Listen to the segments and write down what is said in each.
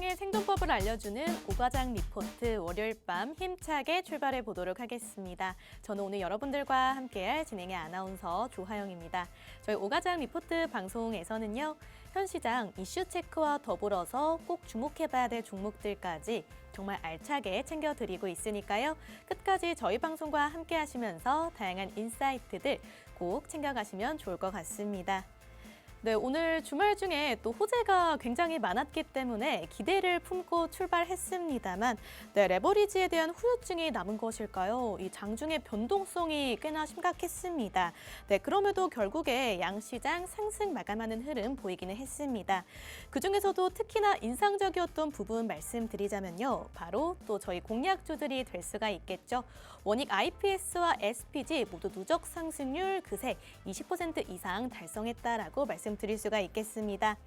시장의 생존법을 알려주는 오과장 리포트 월요일 밤 힘차게 출발해 보도록 하겠습니다. 저는 오늘 여러분들과 함께할 진행의 아나운서 조하영입니다. 저희 오과장 리포트 방송에서는요, 현 시장 이슈 체크와 더불어서 꼭 주목해봐야 될 종목들까지 정말 알차게 챙겨드리고 있으니까요. 끝까지 저희 방송과 함께 하시면서 다양한 인사이트들 꼭 챙겨가시면 좋을 것 같습니다. 네, 오늘 주말 중에 또 호재가 굉장히 많았기 때문에 기대를 품고 출발했습니다만, 네, 레버리지에 대한 후유증이 남은 것일까요? 이 장중의 변동성이 꽤나 심각했습니다. 네, 그럼에도 결국에 양시장 상승 마감하는 흐름 보이기는 했습니다. 그중에서도 특히나 인상적이었던 부분 말씀드리자면요, 바로 또 저희 공략주들이 될 수가 있겠죠. 원익 IPS와 SPG 모두 누적 상승률 그새 20% 이상 달성했다라고 말씀드릴 수가 있겠습니다.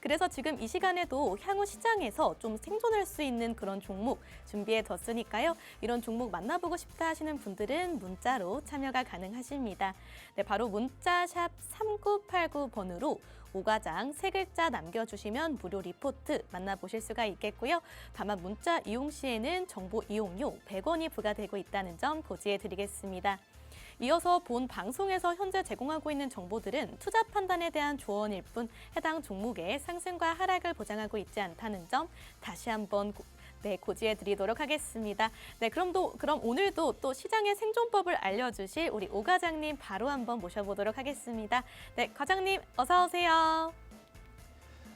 그래서 지금 이 시간에도 향후 시장에서 좀 생존할 수 있는 그런 종목 준비해뒀으니까요. 이런 종목 만나보고 싶다 하시는 분들은 문자로 참여가 가능하십니다. 네, 바로 문자 샵 3989번으로 오과장 세 글자 남겨주시면 무료 리포트 만나보실 수가 있겠고요. 다만 문자 이용 시에는 정보 이용료 100원이 부과되고 있다는 점 고지해드리겠습니다. 이어서 본 방송에서 현재 제공하고 있는 정보들은 투자 판단에 대한 조언일 뿐 해당 종목의 상승과 하락을 보장하고 있지 않다는 점 다시 한번 고지해드리도록 하겠습니다. 네, 그럼 오늘도 또 시장의 생존법을 알려주실 우리 오 과장님 바로 한번 모셔보도록 하겠습니다. 네, 과장님 어서 오세요.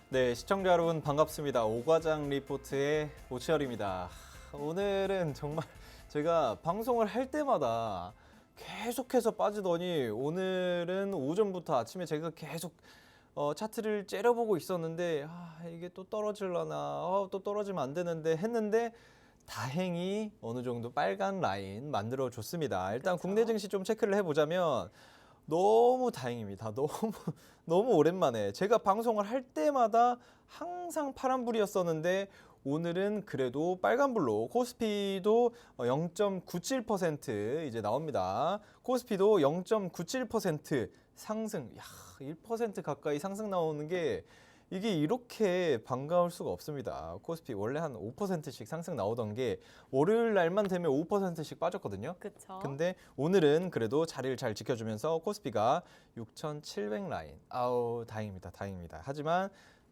네, 시청자 여러분 반갑습니다. 오 과장 리포트의 오치열입니다. 오늘은 정말 제가 방송을 할 때마다 계속해서 빠지더니 오늘은 오전부터 아침에 제가 계속 차트를 째려보고 있었는데 이게 또 떨어질라나 또 떨어지면 안 되는데 했는데 다행히 어느 정도 빨간 라인 만들어줬습니다. 일단 그렇죠. 국내 증시 좀 체크를 해보자면 너무 다행입니다. 너무 오랜만에 제가 방송을 할 때마다 항상 파란불이었었는데 오늘은 그래도 빨간불로 코스피도 0.97% 이제 나옵니다. 코스피도 0.97% 상승, 1% 가까이 상승 나오는 게 이게 이렇게 반가울 수가 없습니다. 코스피 원래 한 5%씩 상승 나오던 게 월요일 날만 되면 5%씩 빠졌거든요. 그렇죠. 근데 오늘은 그래도 자리를 잘 지켜주면서 코스피가 6,700 라인. 다행입니다. 하지만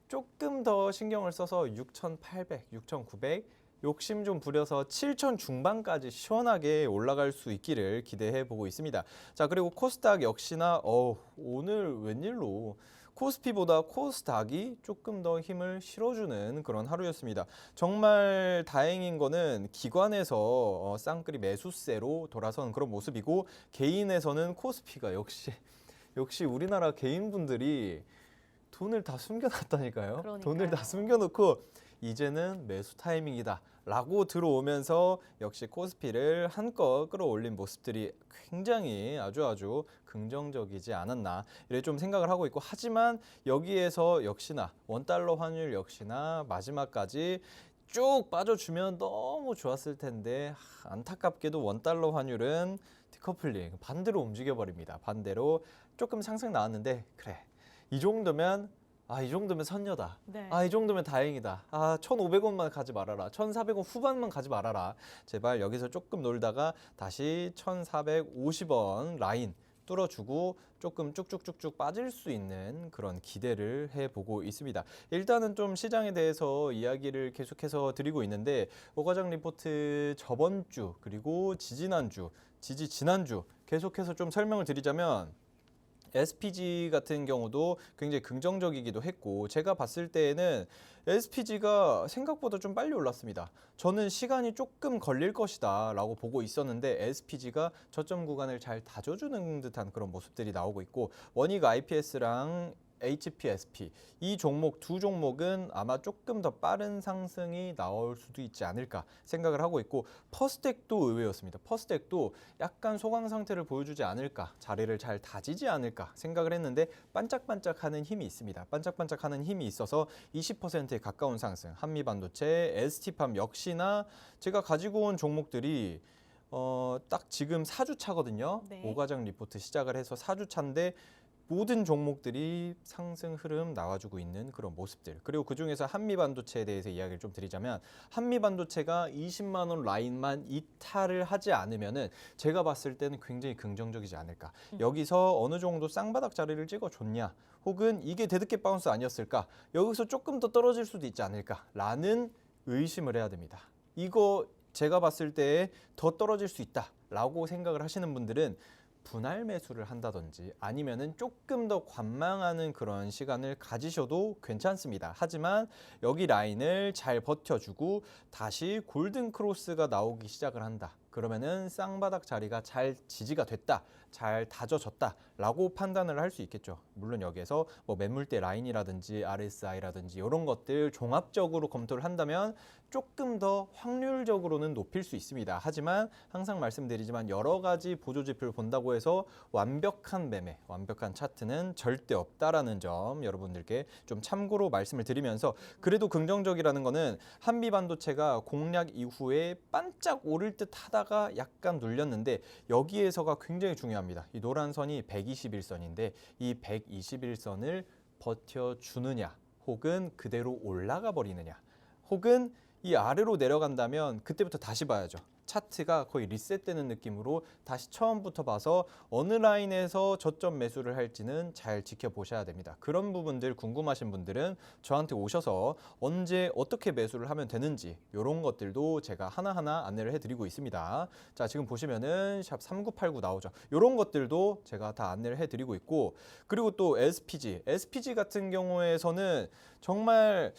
조금 더 신경을 써서 6,800, 6,900 욕심 좀 부려서 7,000 중반까지 시원하게 올라갈 수 있기를 기대해 보고 있습니다. 자, 그리고 코스닥 역시나 오늘 웬일로 코스피보다 코스닥이 조금 더 힘을 실어주는 그런 하루였습니다. 정말 다행인 거는 기관에서 쌍끌이 매수세로 돌아선 그런 모습이고 개인에서는 코스피가 역시 우리나라 개인분들이 돈을 다 숨겨놨다니까요. 그러니까요. 돈을 다 숨겨놓고 이제는 매수 타이밍이다 라고 들어오면서 역시 코스피를 한껏 끌어올린 모습들이 굉장히 아주 긍정적이지 않았나 이렇게 좀 생각을 하고 있고, 하지만 여기에서 역시나 원달러 환율 역시나 마지막까지 쭉 빠져주면 너무 좋았을 텐데 안타깝게도 원달러 환율은 디커플링 반대로 움직여버립니다. 반대로 조금 상승 나왔는데 그래, 이 정도면 선녀다. 네. 이 정도면 다행이다. 1,500원만 가지 말아라. 1,400원 후반만 가지 말아라. 제발 여기서 조금 놀다가 다시 1,450원 라인 뚫어주고 조금 쭉쭉쭉쭉 빠질 수 있는 그런 기대를 해보고 있습니다. 일단은 좀 시장에 대해서 이야기를 계속해서 드리고 있는데 오과장 리포트 저번 주 그리고 지지난주 계속해서 좀 설명을 드리자면 SPG 같은 경우도 굉장히 긍정적이기도 했고, 제가 봤을 때에는 SPG가 생각보다 좀 빨리 올랐습니다. 저는 시간이 조금 걸릴 것이다 라고 보고 있었는데 SPG가 저점 구간을 잘 다져주는 듯한 그런 모습들이 나오고 있고, 원익 IPS랑 HPSP 이 두 종목은 아마 조금 더 빠른 상승이 나올 수도 있지 않을까 생각을 하고 있고, 퍼스텍도 의외였습니다. 퍼스텍도 약간 소강 상태를 보여주지 않을까, 자리를 잘 다지지 않을까 생각을 했는데 반짝반짝하는 힘이 있습니다. 반짝반짝하는 힘이 있어서 20%에 가까운 상승, 한미반도체, ST팜 역시나 제가 가지고 온 종목들이 딱 지금 4주 차거든요. 네. 오과장 리포트 시작을 해서 4주 차인데 모든 종목들이 상승 흐름 나와주고 있는 그런 모습들. 그리고 그중에서 한미반도체에 대해서 이야기를 좀 드리자면 한미반도체가 20만 원 라인만 이탈을 하지 않으면은 제가 봤을 때는 굉장히 긍정적이지 않을까. 여기서 어느 정도 쌍바닥 자리를 찍어줬냐. 혹은 이게 데드캣 바운스 아니었을까. 여기서 조금 더 떨어질 수도 있지 않을까라는 의심을 해야 됩니다. 이거 제가 봤을 때 더 떨어질 수 있다라고 생각을 하시는 분들은 분할 매수를 한다든지 아니면은 조금 더 관망하는 그런 시간을 가지셔도 괜찮습니다. 하지만 여기 라인을 잘 버텨주고 다시 골든 크로스가 나오기 시작을 한다. 그러면은 쌍바닥 자리가 잘 지지가 됐다, 잘 다져졌다라고 판단을 할 수 있겠죠. 물론 여기에서 뭐 매물대 라인이라든지 RSI라든지 이런 것들 종합적으로 검토를 한다면 조금 더 확률적으로는 높일 수 있습니다. 하지만 항상 말씀드리지만 여러 가지 보조지표를 본다고 해서 완벽한 매매, 완벽한 차트는 절대 없다라는 점 여러분들께 좀 참고로 말씀을 드리면서 그래도 긍정적이라는 거는 한미반도체가 공략 이후에 반짝 오를 듯 하다가 약간 눌렸는데 여기에서가 굉장히 중요합니다. 이 노란 선이 121선인데 이 121선을 버텨주느냐 혹은 그대로 올라가 버리느냐 혹은 이 아래로 내려간다면 그때부터 다시 봐야죠. 차트가 거의 리셋되는 느낌으로 다시 처음부터 봐서 어느 라인에서 저점 매수를 할지는 잘 지켜보셔야 됩니다. 그런 부분들 궁금하신 분들은 저한테 오셔서 언제 어떻게 매수를 하면 되는지 이런 것들도 제가 하나하나 안내를 해드리고 있습니다. 자, 지금 보시면은 샵 3989 나오죠. 이런 것들도 제가 다 안내를 해드리고 있고 그리고 또 SPG 같은 경우에서는 정말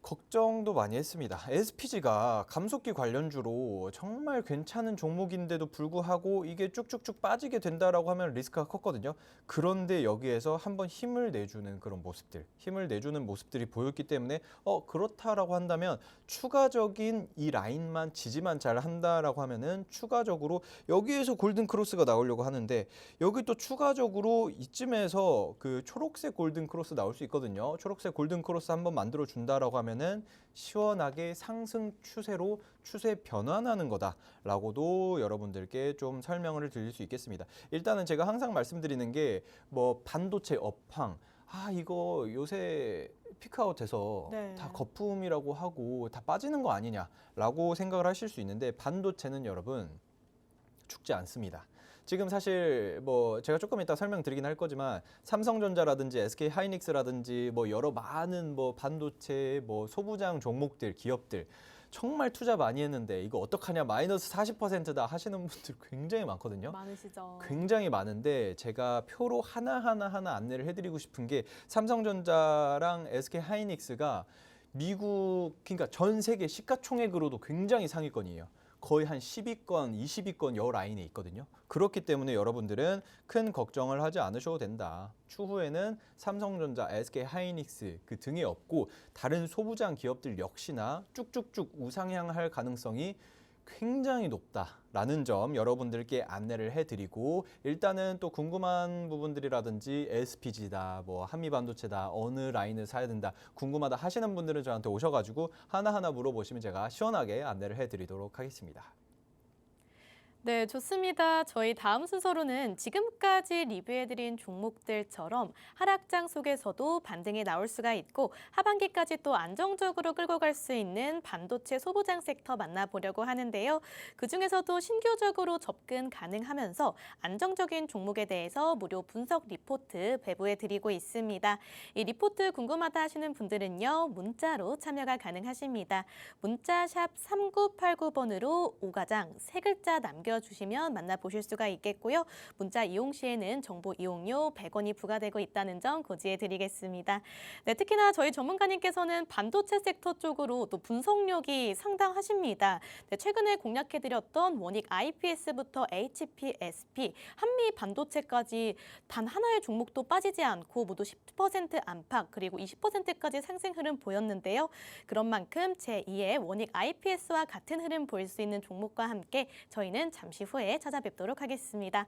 걱정도 많이 했습니다. SPG가 감속기 관련주로 정말 괜찮은 종목인데도 불구하고 이게 쭉쭉쭉 빠지게 된다라고 하면 리스크가 컸거든요. 그런데 여기에서 한번 힘을 내주는 그런 모습들, 힘을 내주는 모습들이 보였기 때문에 그렇다라고 한다면 추가적인 이 라인만 지지만 잘 한다라고 하면은 추가적으로 여기에서 골든 크로스가 나오려고 하는데 여기 또 추가적으로 이쯤에서 그 초록색 골든 크로스 나올 수 있거든요. 초록색 골든 크로스 한번 만들어 준다라고 하면 는 시원하게 상승 추세로 추세 변환하는 거다라고도 여러분들께 좀 설명을 드릴 수 있겠습니다. 일단은 제가 항상 말씀드리는 게 뭐 반도체 업황 이거 요새 피크아웃해서 네. 다 거품이라고 하고 다 빠지는 거 아니냐라고 생각을 하실 수 있는데 반도체는 여러분 죽지 않습니다. 지금 사실 뭐 제가 조금 이따 설명드리긴 할 거지만 삼성전자라든지 SK 하이닉스라든지 뭐 여러 많은 뭐 반도체 뭐 소부장 종목들 기업들 정말 투자 많이 했는데 이거 어떡하냐 마이너스 40%다 하시는 분들 굉장히 많거든요. 많으시죠. 굉장히 많은데 제가 표로 하나 안내를 해드리고 싶은 게 삼성전자랑 SK 하이닉스가 미국 그러니까 전 세계 시가총액으로도 굉장히 상위권이에요. 거의 한 10위권, 20위권 여 라인에 있거든요. 그렇기 때문에 여러분들은 큰 걱정을 하지 않으셔도 된다. 추후에는 삼성전자, SK 하이닉스 그 등이 없고 다른 소부장 기업들 역시나 쭉쭉쭉 우상향할 가능성이 굉장히 높다라는 점 여러분들께 안내를 해드리고 일단은 또 궁금한 부분들이라든지 SPG다, 뭐 한미반도체다, 어느 라인을 사야 된다 궁금하다 하시는 분들은 저한테 오셔가지고 하나하나 물어보시면 제가 시원하게 안내를 해드리도록 하겠습니다. 네, 좋습니다. 저희 다음 순서로는 지금까지 리뷰해드린 종목들처럼 하락장 속에서도 반등이 나올 수가 있고 하반기까지 또 안정적으로 끌고 갈 수 있는 반도체 소부장 섹터 만나보려고 하는데요. 그중에서도 신규적으로 접근 가능하면서 안정적인 종목에 대해서 무료 분석 리포트 배부해드리고 있습니다. 이 리포트 궁금하다 하시는 분들은요. 문자로 참여가 가능하십니다. 문자 샵 3989번으로 오가장 세 글자 남겨주시면 만나보실 수가 있겠고요. 문자 이용 시에는 정보 이용료 100원이 부과되고 있다는 점 고지해 드리겠습니다. 네, 특히나 저희 전문가님께서는 반도체 섹터 쪽으로 또 분석력이 상당하십니다. 네, 최근에 공략해드렸던 원익 IPS부터 HP, SP, 한미 반도체까지 단 하나의 종목도 빠지지 않고 모두 10% 안팎 그리고 20%까지 상승 흐름 보였는데요. 그런 만큼 제2의 원익 IPS와 같은 흐름 보일 수 있는 종목과 함께 저희는 잠시 후에 찾아뵙도록 하겠습니다.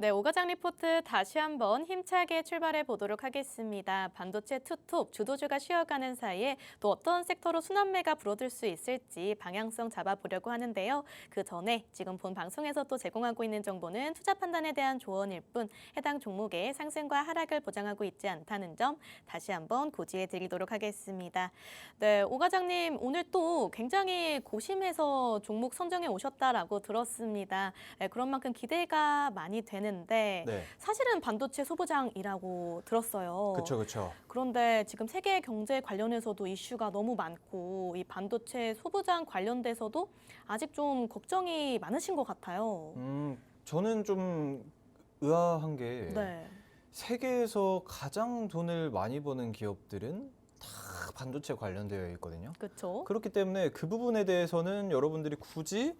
네, 오과장 리포트 다시 한번 힘차게 출발해 보도록 하겠습니다. 반도체 투톱 주도주가 쉬어가는 사이에 또 어떤 섹터로 순환매가 불어들 수 있을지 방향성 잡아보려고 하는데요. 그 전에 지금 본 방송에서 또 제공하고 있는 정보는 투자 판단에 대한 조언일 뿐 해당 종목의 상승과 하락을 보장하고 있지 않다는 점 다시 한번 고지해 드리도록 하겠습니다. 네, 오과장님 오늘 또 굉장히 고심해서 종목 선정해 오셨다라고 들었습니다. 네, 그런 만큼 기대가 많이 되는데 네, 사실은 반도체 소부장이라고 들었어요. 그렇죠, 그렇죠. 그런데 지금 세계 경제 관련해서도 이슈가 너무 많고 이 반도체 소부장 관련돼서도 아직 좀 걱정이 많으신 것 같아요. 저는 좀 의아한 게 네, 세계에서 가장 돈을 많이 버는 기업들은 다 반도체 관련되어 있거든요. 그렇죠. 그렇기 때문에 그 부분에 대해서는 여러분들이 굳이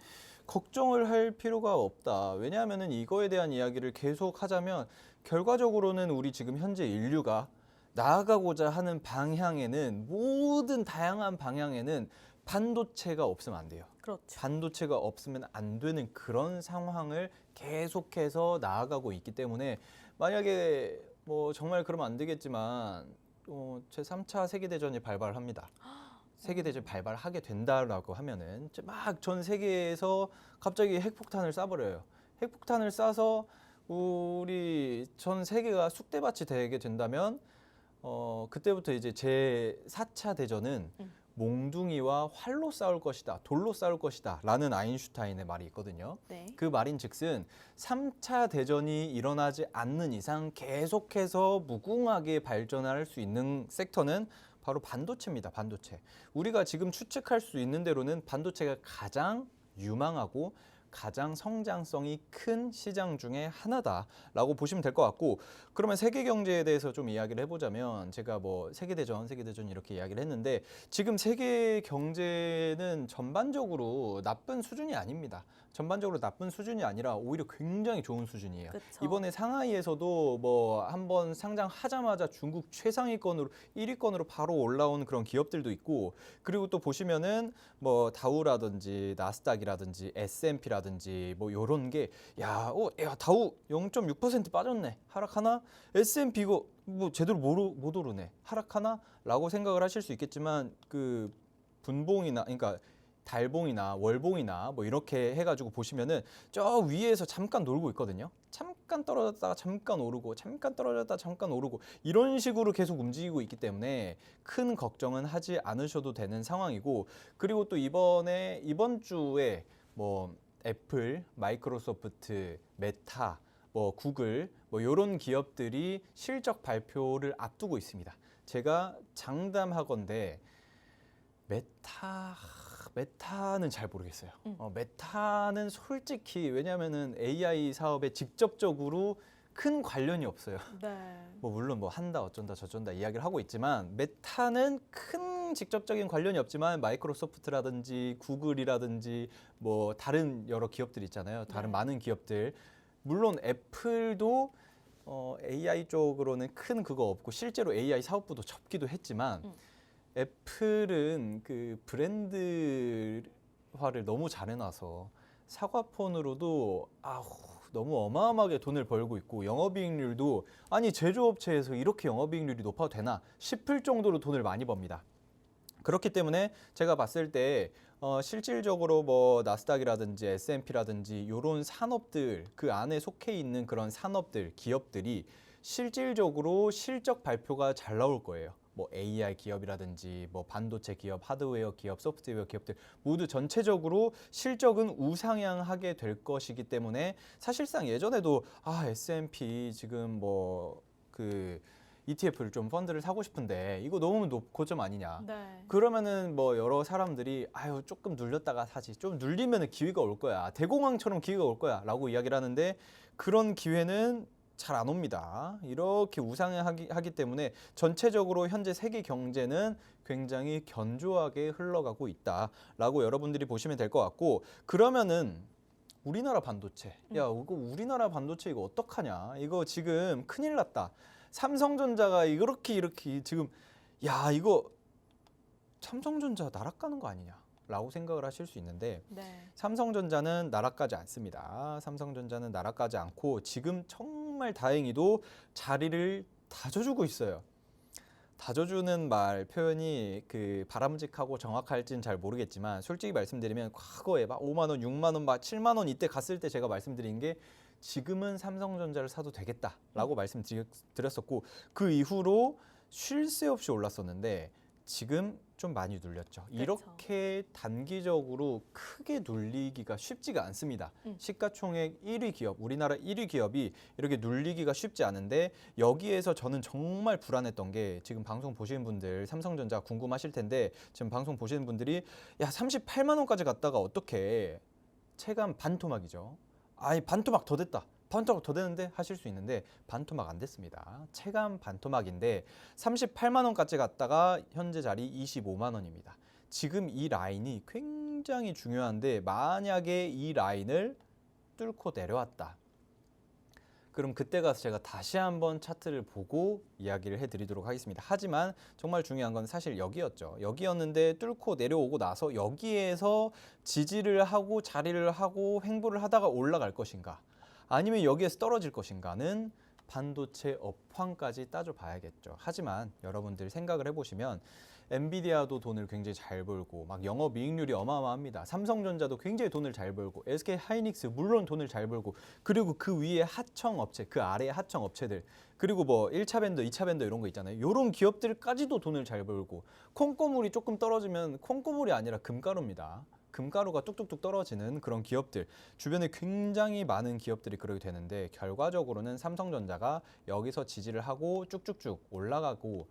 걱정을 할 필요가 없다. 왜냐하면 이거에 대한 이야기를 계속 하자면 결과적으로는 우리 지금 현재 인류가 나아가고자 하는 방향에는 모든 다양한 방향에는 반도체가 없으면 안 돼요. 그렇죠. 반도체가 없으면 안 되는 그런 상황을 계속해서 나아가고 있기 때문에 만약에 뭐 정말 그러면 안 되겠지만 제3차 세계대전이 발발합니다. 세계대전 발발하게 된다라고 하면은 막 전 세계에서 갑자기 핵폭탄을 쏴버려요. 핵폭탄을 쏴서 우리 전 세계가 쑥대밭이 되게 된다면 그때부터 이제 제4차 대전은 몽둥이와 활로 싸울 것이다, 돌로 싸울 것이다 라는 아인슈타인의 말이 있거든요. 네. 그 말인즉슨 3차 대전이 일어나지 않는 이상 계속해서 무궁하게 발전할 수 있는 섹터는 바로 반도체입니다. 반도체. 우리가 지금 추측할 수 있는 대로는 반도체가 가장 유망하고 가장 성장성이 큰 시장 중에 하나다라고 보시면 될 것 같고, 그러면 세계 경제에 대해서 좀 이야기를 해보자면 제가 뭐 세계대전 이렇게 이야기를 했는데 지금 세계 경제는 전반적으로 나쁜 수준이 아닙니다. 전반적으로 나쁜 수준이 아니라 오히려 굉장히 좋은 수준이에요. 그쵸. 이번에 상하이에서도 뭐 한번 상장하자마자 중국 최상위권으로 1위권으로 바로 올라온 그런 기업들도 있고, 그리고 또 보시면은 뭐 다우라든지 나스닥이라든지 S&P라든지 뭐 요런 게 야 다우 0.6% 빠졌네. 하락하나? S&P 이거 뭐 제대로 못 오르네. 하락하나? 라고 생각을 하실 수 있겠지만 그 분봉이나 그러니까 달봉이나 월봉이나 뭐 이렇게 해가지고 보시면은 저 위에서 잠깐 놀고 있거든요. 잠깐 떨어졌다가 잠깐 오르고 잠깐 떨어졌다가 잠깐 오르고 이런 식으로 계속 움직이고 있기 때문에 큰 걱정은 하지 않으셔도 되는 상황이고, 그리고 또 이번 주에 뭐 애플, 마이크로소프트, 메타, 뭐 구글 뭐 이런 기업들이 실적 발표를 앞두고 있습니다. 제가 장담하건대 메타는 잘 모르겠어요. 메타는 솔직히 왜냐하면은 AI 사업에 직접적으로 큰 관련이 없어요. 네. 뭐 물론 뭐 한다 어쩐다 저쩐다 이야기를 하고 있지만 메타는 큰 직접적인 관련이 없지만 마이크로소프트라든지 구글이라든지 뭐 다른 여러 기업들 있잖아요. 다른 네. 많은 기업들, 물론 애플도 AI 쪽으로는 큰 그거 없고 실제로 AI 사업부도 접기도 했지만 애플은 그 브랜드화를 너무 잘해놔서 사과폰으로도 너무 어마어마하게 돈을 벌고 있고 영업이익률도 아니 제조업체에서 이렇게 영업이익률이 높아도 되나 싶을 정도로 돈을 많이 법니다. 그렇기 때문에 제가 봤을 때 실질적으로 뭐 나스닥이라든지 S&P라든지 이런 산업들 그 안에 속해 있는 그런 산업들 기업들이 실질적으로 실적 발표가 잘 나올 거예요. 뭐 AI 기업이라든지 뭐 반도체 기업, 하드웨어 기업, 소프트웨어 기업들 모두 전체적으로 실적은 우상향하게 될 것이기 때문에 사실상 예전에도 S&P 지금 뭐 그 ETF를 좀 펀드를 사고 싶은데 이거 너무 고점 아니냐. 네. 그러면은 뭐 여러 사람들이 조금 눌렸다가 사지. 좀 눌리면은 기회가 올 거야. 대공황처럼 기회가 올 거야라고 이야기를 하는데 그런 기회는 잘 안 옵니다. 이렇게 우상향하기 때문에 전체적으로 현재 세계 경제는 굉장히 견조하게 흘러가고 있다라고 여러분들이 보시면 될 것 같고, 그러면은 우리나라 반도체, 이거 우리나라 반도체 이거 어떡하냐? 이거 지금 큰일 났다. 삼성전자가 이렇게 지금 이거 삼성전자 나락가는 거 아니냐? 라고 생각을 하실 수 있는데 네. 삼성전자는 날아가지 않습니다. 삼성전자는 날아가지 않고 지금 정말 다행히도 자리를 다져주고 있어요. 다져주는 말 표현이 그 바람직하고 정확할지는 잘 모르겠지만 솔직히 말씀드리면 과거에 막 5만 원, 6만 원, 막 7만 원 이때 갔을 때 제가 말씀드린 게 지금은 삼성전자를 사도 되겠다라고 말씀드렸었고 그 이후로 쉴 새 없이 올랐었는데 지금 좀 많이 눌렸죠. 이렇게 단기적으로 크게 눌리기가 쉽지가 않습니다. 시가총액 1위 기업, 우리나라 1위 기업이 이렇게 눌리기가 쉽지 않은데 여기에서 저는 정말 불안했던 게 지금 방송 보시는 분들 삼성전자 궁금하실 텐데 지금 방송 보시는 분들이 야 38만 원까지 갔다가 어떻게 체감 반토막이죠. 아니 반토막 더 됐다. 반토막 더 되는데 하실 수 있는데 반토막 안 됐습니다. 체감 반토막인데 38만 원까지 갔다가 현재 자리 25만 원입니다. 지금 이 라인이 굉장히 중요한데 만약에 이 라인을 뚫고 내려왔다. 그럼 그때 가서 제가 다시 한번 차트를 보고 이야기를 해드리도록 하겠습니다. 하지만 정말 중요한 건 사실 여기였죠. 여기였는데 뚫고 내려오고 나서 여기에서 지지를 하고 자리를 하고 횡보를 하다가 올라갈 것인가 아니면 여기에서 떨어질 것인가는 반도체 업황까지 따져봐야겠죠. 하지만 여러분들 생각을 해보시면 엔비디아도 돈을 굉장히 잘 벌고 막 영업이익률이 어마어마합니다. 삼성전자도 굉장히 돈을 잘 벌고 SK 하이닉스 물론 돈을 잘 벌고 그리고 그 위에 하청업체 그 아래에 하청업체들 그리고 뭐 1차 벤더 2차 벤더 이런 거 있잖아요. 이런 기업들까지도 돈을 잘 벌고 콩고물이 조금 떨어지면 콩고물이 아니라 금가루입니다. 금가루가 뚝뚝뚝 떨어지는 그런 기업들 주변에 굉장히 많은 기업들이 그러게 되는데 결과적으로는 삼성전자가 여기서 지지를 하고 쭉쭉쭉 올라가고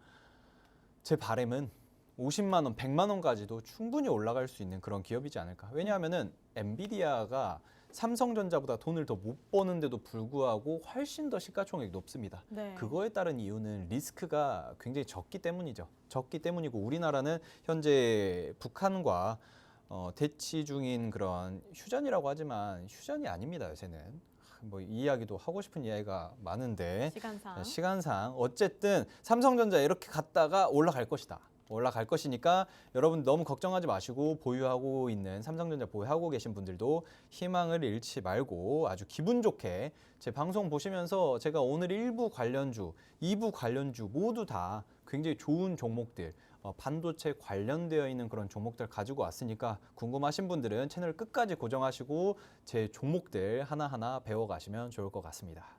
제 바람은 50만 원, 100만 원까지도 충분히 올라갈 수 있는 그런 기업이지 않을까. 왜냐하면은 엔비디아가 삼성전자보다 돈을 더 못 버는데도 불구하고 훨씬 더 시가총액이 높습니다. 네. 그거에 따른 이유는 리스크가 굉장히 적기 때문이죠. 적기 때문이고 우리나라는 현재 북한과 대치 중인 그런 휴전이라고 하지만 휴전이 아닙니다. 요새는. 뭐 이야기도 하고 싶은 이야기가 많은데 시간상 어쨌든 삼성전자 이렇게 갔다가 올라갈 것이다. 올라갈 것이니까 여러분 너무 걱정하지 마시고 보유하고 있는 삼성전자 보유하고 계신 분들도 희망을 잃지 말고 아주 기분 좋게 제 방송 보시면서 제가 오늘 1부 관련주, 2부 관련주 모두 다 굉장히 좋은 종목들 반도체 관련되어 있는 그런 종목들 가지고 왔으니까 궁금하신 분들은 채널 끝까지 고정하시고 제 종목들 하나하나 배워가시면 좋을 것 같습니다.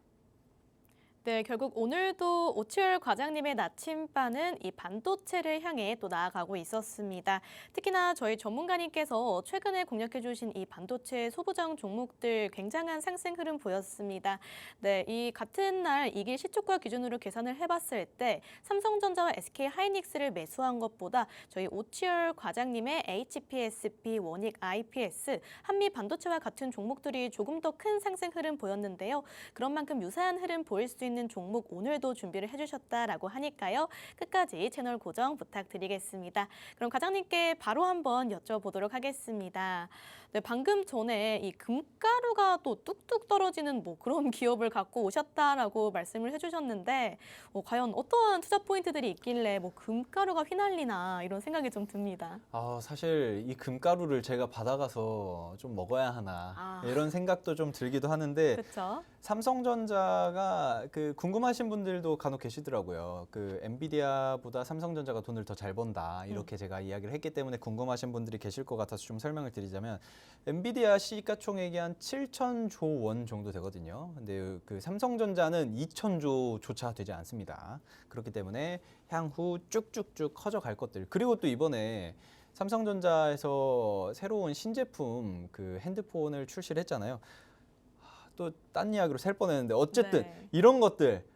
네, 결국 오늘도 오치열 과장님의 나침반은 이 반도체를 향해 또 나아가고 있었습니다. 특히나 저희 전문가님께서 최근에 공략해 주신 이 반도체 소부장 종목들 굉장한 상승 흐름 보였습니다. 네, 이 같은 날 이길 시초가 기준으로 계산을 해봤을 때 삼성전자와 SK 하이닉스를 매수한 것보다 저희 오치열 과장님의 HPSP, 원익 IPS, 한미 반도체와 같은 종목들이 조금 더 큰 상승 흐름 보였는데요. 그런 만큼 유사한 흐름 보일 수 있는 종목 오늘도 준비를 해주셨다라고 하니까요. 끝까지 채널 고정 부탁드리겠습니다. 그럼 과장님께 바로 한번 여쭤보도록 하겠습니다. 네, 방금 전에 이 금가루가 또 뚝뚝 떨어지는 뭐 그런 기업을 갖고 오셨다라고 말씀을 해주셨는데 과연 어떠한 투자 포인트들이 있길래 뭐 금가루가 휘날리나 이런 생각이 좀 듭니다. 사실 이 금가루를 제가 받아가서 좀 먹어야 하나 이런 생각도 좀 들기도 하는데 그렇죠. 삼성전자가 그 궁금하신 분들도 간혹 계시더라고요. 그 엔비디아보다 삼성전자가 돈을 더 잘 번다 이렇게 제가 이야기를 했기 때문에 궁금하신 분들이 계실 것 같아서 좀 설명을 드리자면 엔비디아 시가총액이 한 7천조 원 정도 되거든요. 근데 그 삼성전자는 2천조조차 되지 않습니다. 그렇기 때문에 향후 쭉쭉쭉 커져갈 것들. 그리고 또 이번에 삼성전자에서 새로운 신제품 그 핸드폰을 출시를 했잖아요. 또 딴 이야기로 셀 뻔했는데 어쨌든 이런 것들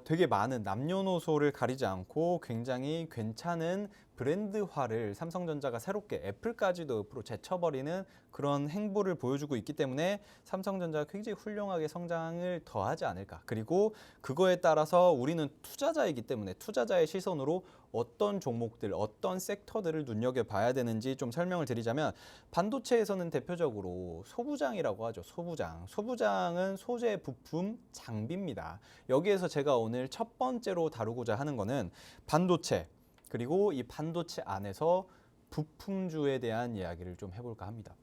되게 많은 남녀노소를 가리지 않고 굉장히 괜찮은 브랜드화를 삼성전자가 새롭게 애플까지도 옆으로 제쳐버리는 그런 행보를 보여주고 있기 때문에 삼성전자가 굉장히 훌륭하게 성장을 더하지 않을까. 그리고 그거에 따라서 우리는 투자자이기 때문에 투자자의 시선으로 어떤 종목들, 어떤 섹터들을 눈여겨봐야 되는지 좀 설명을 드리자면 반도체에서는 대표적으로 소부장이라고 하죠. 소부장. 소부장은 소재, 부품, 장비입니다. 여기에서 제가 오늘 첫 번째로 다루고자 하는 거는 반도체. 그리고 이 반도체 안에서 부품주에 대한 이야기를 좀 해볼까 합니다.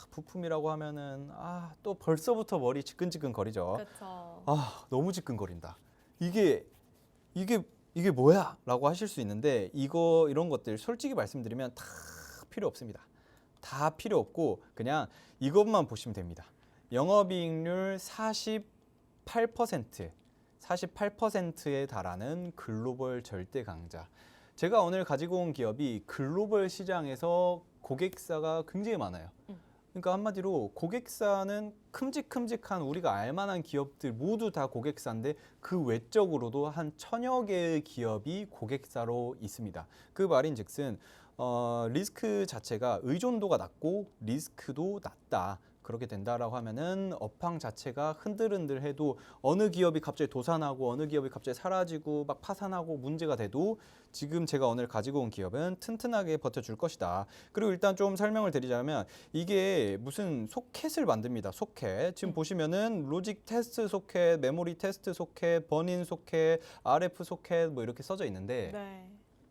부품이라고 하면은 또 벌써부터 머리 지끈지끈 거리죠. 그렇죠. 너무 지끈거린다. 이게 뭐야? 라고 하실 수 있는데 이런 것들 솔직히 말씀드리면 다 필요 없습니다. 다 필요 없고 그냥 이것만 보시면 됩니다. 영업이익률 48%에 달하는 글로벌 절대 강자. 제가 오늘 가지고 온 기업이 글로벌 시장에서 고객사가 굉장히 많아요. 그러니까 한마디로 고객사는 큼직큼직한 우리가 알만한 기업들 모두 다 고객사인데 그 외적으로도 한 1000여 개의 기업이 고객사로 있습니다. 그 말인즉슨 리스크 자체가 의존도가 낮고 리스크도 낮다. 그렇게 된다라고 하면은 업황 자체가 흔들흔들해도 어느 기업이 갑자기 도산하고 어느 기업이 갑자기 사라지고 막 파산하고 문제가 돼도 지금 제가 오늘 가지고 온 기업은 튼튼하게 버텨줄 것이다. 그리고 일단 좀 설명을 드리자면 이게 무슨 소켓을 만듭니다. 소켓. 지금 보시면은 로직 테스트 소켓, 메모리 테스트 소켓, 버닌 소켓, RF 소켓 뭐 이렇게 써져 있는데 네.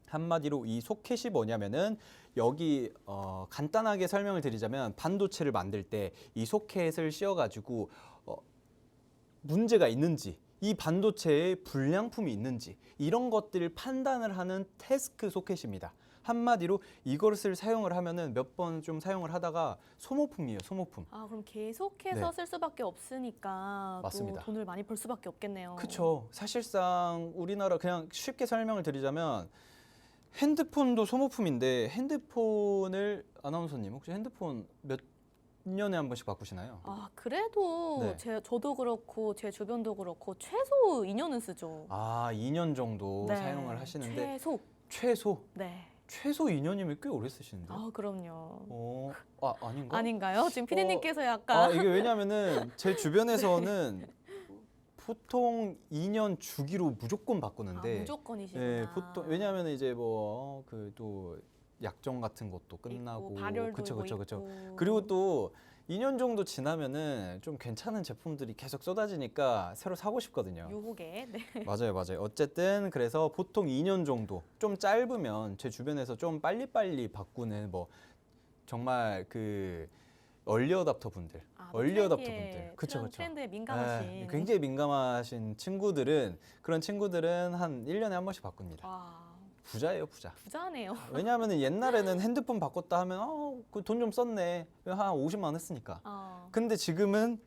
한마디로 이 소켓이 뭐냐면은 여기 간단하게 설명을 드리자면 반도체를 만들 때 이 소켓을 씌워가지고 문제가 있는지 이 반도체에 불량품이 있는지 이런 것들을 판단을 하는 테스트 소켓입니다. 한마디로 이것을 사용을 하면은 몇 번 좀 사용을 하다가 소모품이에요, 소모품. 그럼 계속해서 네. 쓸 수밖에 없으니까 맞습니다. 또 돈을 많이 벌 수밖에 없겠네요. 그렇죠. 사실상 우리나라 그냥 쉽게 설명을 드리자면 핸드폰도 소모품인데 핸드폰을 아나운서님 혹시 핸드폰 몇 년에 한 번씩 바꾸시나요? 그래도 네. 저도 그렇고 제 주변도 그렇고 최소 2년은 쓰죠. 2년 정도 네. 사용을 하시는데 최소. 최소 네. 2년이면 꽤 오래 쓰시는데. 그럼요. 아닌가? 아닌가요? 지금 피디님께서 약간 이게 왜냐면은 제 주변에서는 보통 2년 주기로 무조건 바꾸는데 무조건이시구나. 네, 보통 왜냐하면 이제 뭐 그 또 약정 같은 것도 끝나고 있고, 발열도 그쵸. 있고. 그리고 또 2년 정도 지나면은 좀 괜찮은 제품들이 계속 쏟아지니까 새로 사고 싶거든요. 유혹에. 네. 맞아요. 어쨌든 그래서 보통 2년 정도 좀 짧으면 제 주변에서 좀 빨리빨리 바꾸는 뭐 정말 그 얼리 어답터 분들, 그쵸. 트렌드에 민감하신. 네, 굉장히 민감하신 친구들은 그런 친구들은 한 1년에 한 번씩 바꿉니다. 부자예요, 부자. 부자네요. 왜냐하면 옛날에는 핸드폰 바꿨다 하면 그 돈 좀 썼네. 한 50만 원 했으니까. 근데 지금은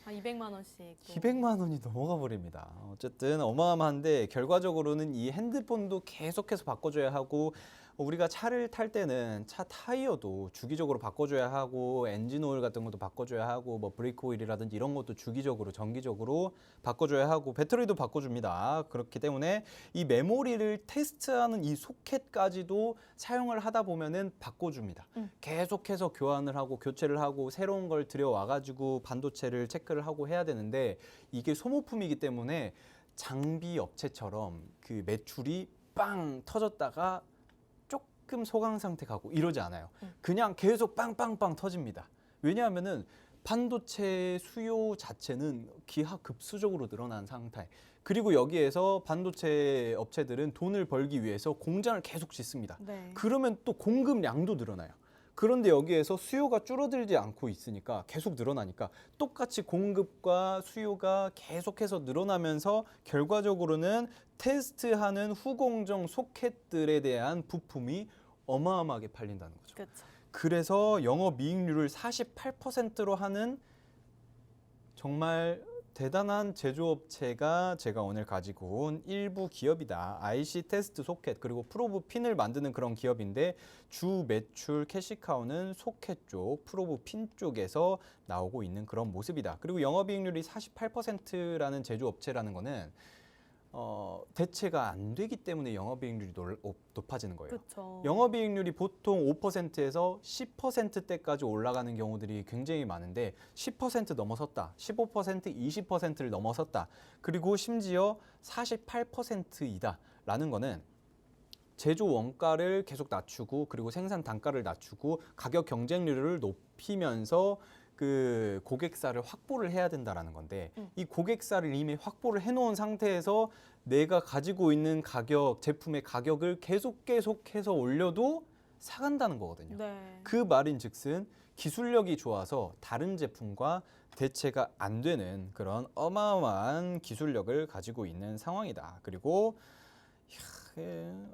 200만 원씩. 200만 원이 넘어가 버립니다. 어쨌든 어마어마한데 결과적으로는 이 핸드폰도 계속해서 바꿔줘야 하고 우리가 차를 탈 때는 차 타이어도 주기적으로 바꿔줘야 하고 엔진 오일 같은 것도 바꿔줘야 하고 뭐 브레이크 오일이라든지 이런 것도 주기적으로 정기적으로 바꿔줘야 하고 배터리도 바꿔줍니다. 그렇기 때문에 이 메모리를 테스트하는 이 소켓까지도 사용을 하다 보면은 바꿔줍니다. 계속해서 교환을 하고 교체를 하고 새로운 걸 들여와가지고 반도체를 체크를 하고 해야 되는데 이게 소모품이기 때문에 장비 업체처럼 그 매출이 빵 터졌다가 조금 소강 상태 가고 이러지 않아요. 그냥 계속 빵빵빵 터집니다. 왜냐하면은 반도체 수요 자체는 기하급수적으로 늘어난 상태. 그리고 여기에서 반도체 업체들은 돈을 벌기 위해서 공장을 계속 짓습니다. 네. 그러면 또 공급량도 늘어나요. 그런데 여기에서 수요가 줄어들지 않고 있으니까 계속 늘어나니까 똑같이 공급과 수요가 계속해서 늘어나면서 결과적으로는 테스트하는 후공정 소켓들에 대한 부품이 어마어마하게 팔린다는 거죠. 그렇죠. 그래서 영업이익률을 48%로 하는 정말 대단한 제조업체가 제가 오늘 가지고 온 일부 기업이다. IC 테스트 소켓 그리고 프로브 핀을 만드는 그런 기업인데 주 매출 캐시카우는 소켓 쪽, 프로브 핀 쪽에서 나오고 있는 그런 모습이다. 그리고 영업이익률이 48%라는 제조업체라는 거는 대체가 안 되기 때문에 영업이익률이 높아지는 거예요. 그렇죠. 영업이익률이 보통 5%에서 10%대까지 올라가는 경우들이 굉장히 많은데 10% 넘어섰다, 15%, 20%를 넘어섰다, 그리고 심지어 48%이다 라는 거는 제조 원가를 계속 낮추고 그리고 생산 단가를 낮추고 가격 경쟁률을 높이면서 그 고객사를 확보를 해야 된다라는 건데 이 고객사를 이미 확보를 해놓은 상태에서 내가 가지고 있는 가격, 제품의 가격을 계속해서 올려도 사간다는 거거든요. 네. 그 말인즉슨 기술력이 좋아서 다른 제품과 대체가 안 되는 그런 어마어마한 기술력을 가지고 있는 상황이다. 그리고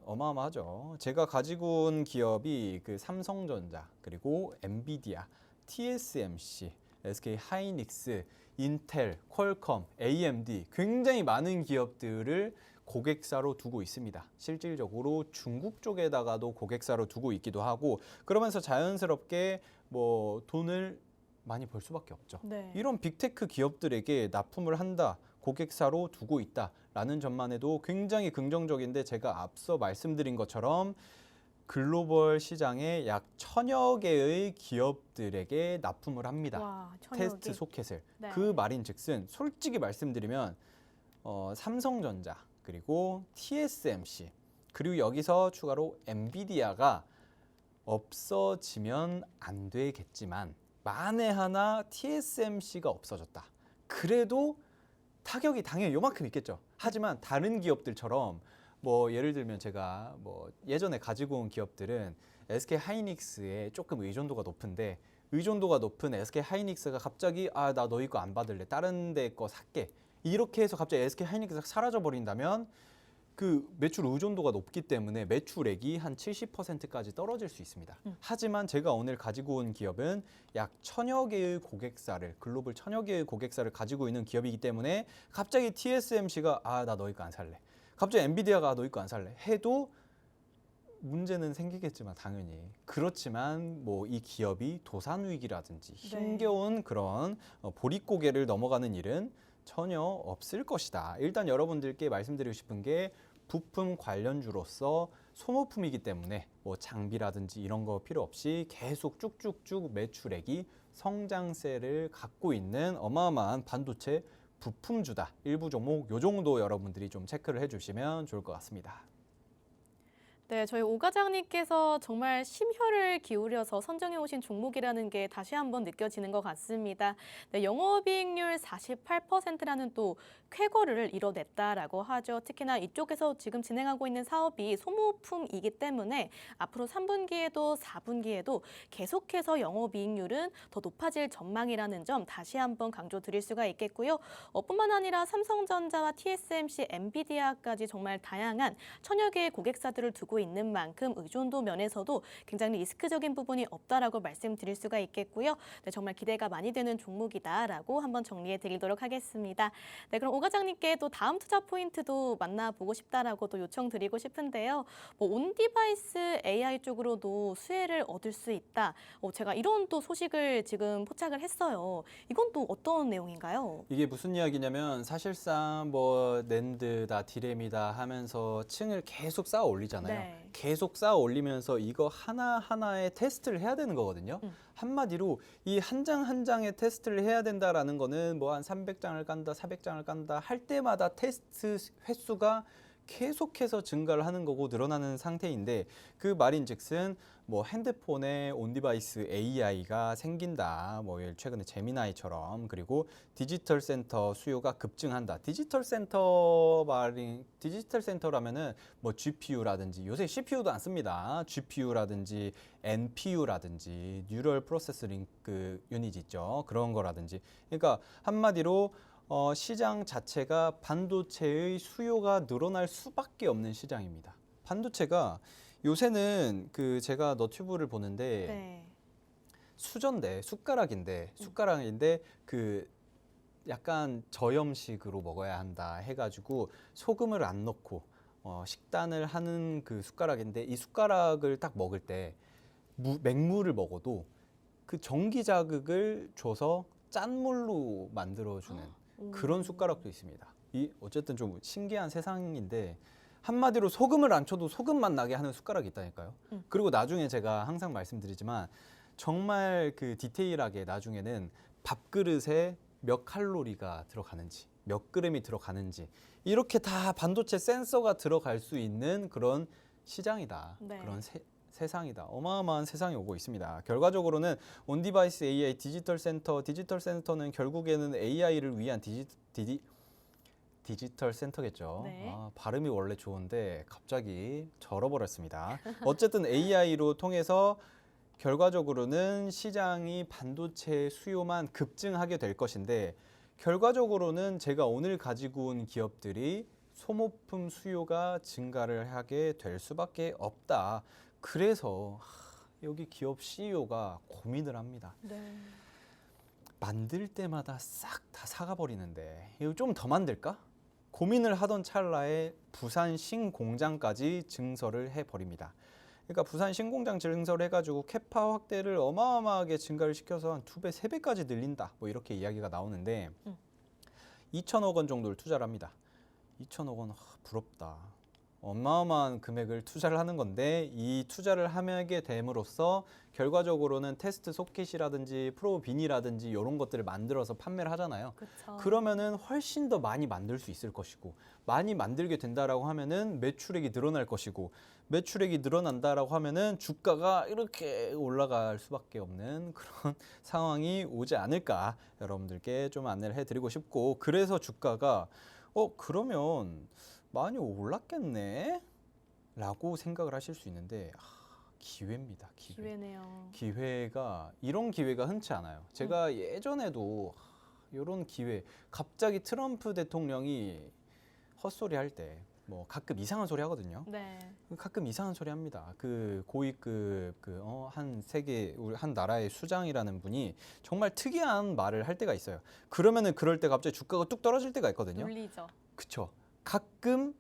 어마어마하죠. 제가 가지고 온 기업이 그 삼성전자, 그리고 엔비디아, TSMC, SK 하이닉스, 인텔, 퀄컴, AMD 굉장히 많은 기업들을 고객사로 두고 있습니다. 실질적으로 중국 쪽에다가도 고객사로 두고 있기도 하고 그러면서 자연스럽게 뭐 돈을 많이 벌 수밖에 없죠. 네. 이런 빅테크 기업들에게 납품을 한다, 고객사로 두고 있다라는 점만 해도 굉장히 긍정적인데 제가 앞서 말씀드린 것처럼 글로벌 시장에 약 1000여 개의 기업들에게 납품을 합니다. 와, 테스트 천여기. 소켓을. 네. 그 말인즉슨 솔직히 말씀드리면 삼성전자 그리고 TSMC 그리고 여기서 추가로 엔비디아가 없어지면 안 되겠지만 만에 하나 TSMC가 없어졌다. 그래도 타격이 당연히 요만큼 있겠죠. 하지만 다른 기업들처럼 뭐 예를 들면 제가 뭐 예전에 가지고 온 기업들은 SK 하이닉스에 조금 의존도가 높은데 의존도가 높은 SK 하이닉스가 갑자기 나 너희 거 안 받을래. 다른 데 거 살게. 이렇게 해서 갑자기 SK 하이닉스가 사라져 버린다면 그 매출 의존도가 높기 때문에 매출액이 한 70%까지 떨어질 수 있습니다. 하지만 제가 오늘 가지고 온 기업은 약 1000여 개의 고객사를 글로벌 1000여 개의 고객사를 가지고 있는 기업이기 때문에 갑자기 TSMC가 나 너희 거 안 살래. 갑자기 엔비디아가 너희 거 안 살래. 해도 문제는 생기겠지만 당연히 그렇지만 뭐 이 기업이 도산 위기라든지 힘겨운 그런 보릿고개를 넘어가는 일은 전혀 없을 것이다. 일단 여러분들께 말씀드리고 싶은 게 부품 관련주로서 소모품이기 때문에 뭐 장비라든지 이런 거 필요 없이 계속 쭉쭉쭉 매출액이 성장세를 갖고 있는 어마어마한 반도체 부품주다. 일부 종목 요 정도 여러분들이 좀 체크를 해주시면 좋을 것 같습니다. 네, 저희 오 과장님께서 정말 심혈을 기울여서 선정해 오신 종목이라는 게 다시 한번 느껴지는 것 같습니다. 네, 영업이익률 48%라는 또 쾌거를 이뤄냈다라고 하죠. 특히나 이쪽에서 지금 진행하고 있는 사업이 소모품이기 때문에 앞으로 3분기에도 4분기에도 계속해서 영업이익률은 더 높아질 전망이라는 점 다시 한번 강조드릴 수가 있겠고요. 뿐만 아니라 삼성전자와 TSMC, 엔비디아까지 정말 다양한 1000여 개의 고객사들을 두고 있는 만큼 의존도 면에서도 굉장히 리스크적인 부분이 없다라고 말씀드릴 수가 있겠고요. 네, 정말 기대가 많이 되는 종목이다라고 한번 정리해 드리도록 하겠습니다. 네, 그럼 오 과장님께 또 다음 투자 포인트도 만나보고 싶다라고 또 요청드리고 싶은데요. 뭐 온디바이스 AI 쪽으로도 수혜를 얻을 수 있다. 제가 이런 또 소식을 지금 포착을 했어요. 이건 또 어떤 내용인가요? 이게 무슨 이야기냐면 사실상 뭐 낸드다 디램이다 하면서 층을 계속 쌓아 올리잖아요. 네. 계속 쌓아 올리면서 이거 하나하나의 테스트를 해야 되는 거거든요. 한마디로 이 한 장 한 장의 테스트를 해야 된다라는 거는 뭐 한 300장을 깐다, 400장을 깐다 할 때마다 테스트 횟수가 계속해서 증가를 하는 거고 늘어나는 상태인데 그 말인즉슨 뭐 핸드폰에 온디바이스 AI가 생긴다. 뭐 최근에 제미나이처럼 그리고 디지털 센터 수요가 급증한다. 디지털 센터라면은 뭐 GPU라든지 요새 CPU도 안 씁니다. GPU라든지 NPU라든지 뉴럴 프로세싱 그 유닛 있죠. 그런 거라든지. 그러니까 한마디로 시장 자체가 반도체의 수요가 늘어날 수밖에 없는 시장입니다. 반도체가 요새는 그 제가 너튜브를 보는데 네. 숟가락인데 그 약간 저염식으로 먹어야 한다 해가지고 소금을 안 넣고 식단을 하는 그 숟가락인데 이 숟가락을 딱 먹을 때 맹물을 먹어도 그 전기 자극을 줘서 짠물로 만들어주는 그런 숟가락도 있습니다. 이 어쨌든 좀 신기한 세상인데 한마디로 소금을 안 쳐도 소금맛 나게 하는 숟가락이 있다니까요. 그리고 나중에 제가 항상 말씀드리지만 정말 그 디테일하게 나중에는 밥그릇에 몇 칼로리가 들어가는지 몇 그램이 들어가는지 이렇게 다 반도체 센서가 들어갈 수 있는 그런 시장이다. 네. 그런 세상이다. 어마어마한 세상이 오고 있습니다. 결과적으로는 온디바이스 AI 디지털 센터는 결국에는 AI를 위한 디지털 센터겠죠. 네. 발음이 원래 좋은데 갑자기 절어버렸습니다. 어쨌든 AI로 통해서 결과적으로는 시장이 반도체 수요만 급증하게 될 것인데 결과적으로는 제가 오늘 가지고 온 기업들이 소모품 수요가 증가를 하게 될 수밖에 없다. 그래서 여기 기업 CEO가 고민을 합니다. 네. 만들 때마다 싹 다 사가 버리는데 이거 좀 더 만들까? 고민을 하던 찰나에 부산 신공장까지 증설을 해버립니다. 그러니까 부산 신공장 증설을 해가지고 캐파 확대를 어마어마하게 증가를 시켜서 한 2배, 3배까지 늘린다. 뭐 이렇게 이야기가 나오는데 2천억 원 정도를 투자를 합니다. 2천억 원 부럽다. 어마어마한 금액을 투자를 하는 건데 이 투자를 하게 됨으로써 결과적으로는 테스트 소켓이라든지 프로빈이라든지 이런 것들을 만들어서 판매를 하잖아요. 그쵸. 그러면은 훨씬 더 많이 만들 수 있을 것이고 많이 만들게 된다라고 하면은 매출액이 늘어날 것이고 매출액이 늘어난다라고 하면은 주가가 이렇게 올라갈 수밖에 없는 그런 상황이 오지 않을까 여러분들께 좀 안내를 해드리고 싶고 그래서 주가가 그러면 많이 올랐겠네? 라고 생각을 하실 수 있는데 기회입니다. 기회네요. 기회가 이런 기회가 흔치 않아요. 제가 예전에도 이런 기회 갑자기 트럼프 대통령이 헛소리 할 때 뭐 가끔 이상한 소리 하거든요. 네. 가끔 이상한 소리 합니다. 그 고위급 한 세계 한 나라의 수장이라는 분이 정말 특이한 말을 할 때가 있어요. 그러면은 그럴 때 갑자기 주가가 뚝 떨어질 때가 있거든요. 놀리죠. 그쵸. 가끔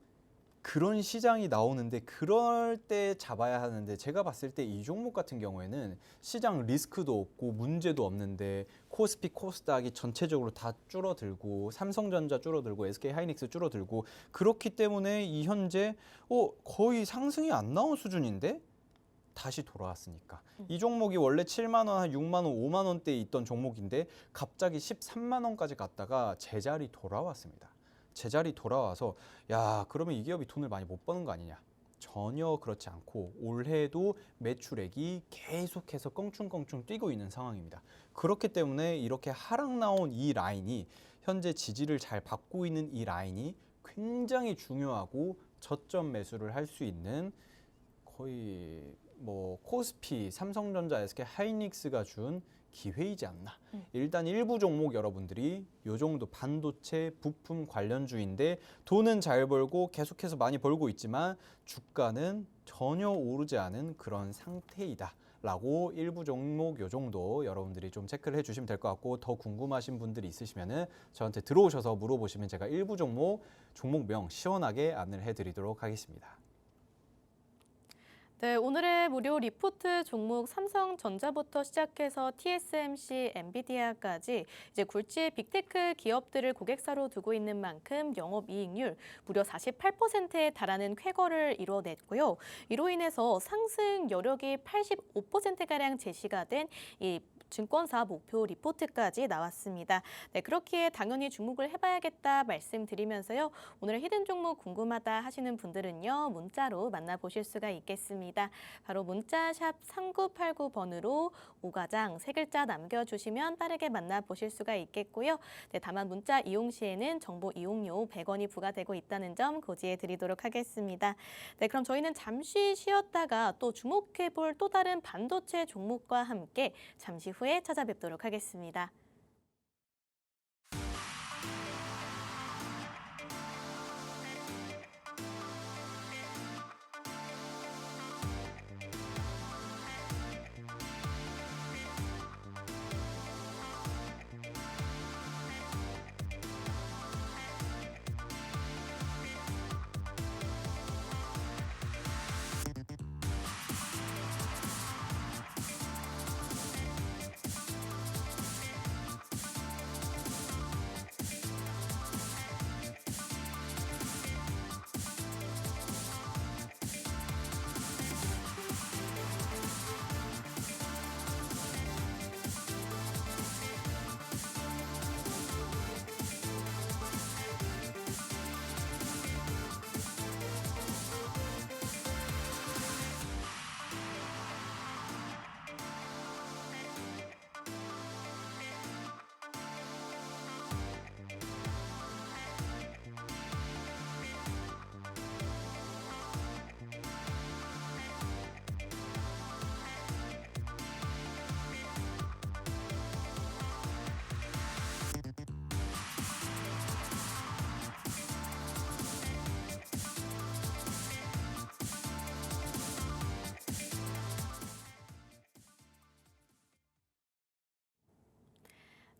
그런 시장이 나오는데 그럴 때 잡아야 하는데 제가 봤을 때 이 종목 같은 경우에는 시장 리스크도 없고 문제도 없는데 코스피 코스닥이 전체적으로 다 줄어들고 삼성전자 줄어들고 SK하이닉스 줄어들고 그렇기 때문에 이 현재 거의 상승이 안 나온 수준인데 다시 돌아왔으니까 이 종목이 원래 7만 원, 한 6만 원, 5만 원대에 있던 종목인데 갑자기 13만 원까지 갔다가 제자리 돌아왔습니다. 제자리 돌아와서 야 그러면 이 기업이 돈을 많이 못 버는 거 아니냐. 전혀 그렇지 않고 올해도 매출액이 계속해서 껑충껑충 뛰고 있는 상황입니다. 그렇기 때문에 이렇게 하락 나온 이 라인이 현재 지지를 잘 받고 있는 이 라인이 굉장히 중요하고 저점 매수를 할 수 있는 거의 뭐 코스피, 삼성전자, SK하이닉스가 준 기회이지 않나. 일단 일부 종목 여러분들이 요 정도 반도체 부품 관련주인데 돈은 잘 벌고 계속해서 많이 벌고 있지만 주가는 전혀 오르지 않은 그런 상태이다. 라고 일부 종목 요 정도 여러분들이 좀 체크를 해주시면 될 것 같고 더 궁금하신 분들이 있으시면은 저한테 들어오셔서 물어보시면 제가 일부 종목명 시원하게 안내를 해드리도록 하겠습니다. 네, 오늘의 무료 리포트 종목 삼성전자부터 시작해서 TSMC, 엔비디아까지 이제 굴지의 빅테크 기업들을 고객사로 두고 있는 만큼 영업이익률 무려 48%에 달하는 쾌거를 이뤄냈고요. 이로 인해서 상승 여력이 85%가량 제시가 된 이 증권사 목표 리포트까지 나왔습니다. 네, 그렇기에 당연히 주목을 해봐야겠다 말씀드리면서요. 오늘의 히든 종목 궁금하다 하시는 분들은요. 문자로 만나보실 수가 있겠습니다. 바로 문자 샵 3989번으로 오과장 3글자 남겨주시면 빠르게 만나보실 수가 있겠고요. 네, 다만 문자 이용 시에는 정보 이용료 100원이 부과되고 있다는 점 고지해 드리도록 하겠습니다. 네, 그럼 저희는 잠시 쉬었다가 또 주목해볼 또 다른 반도체 종목과 함께 잠시 후에 찾아뵙도록 하겠습니다.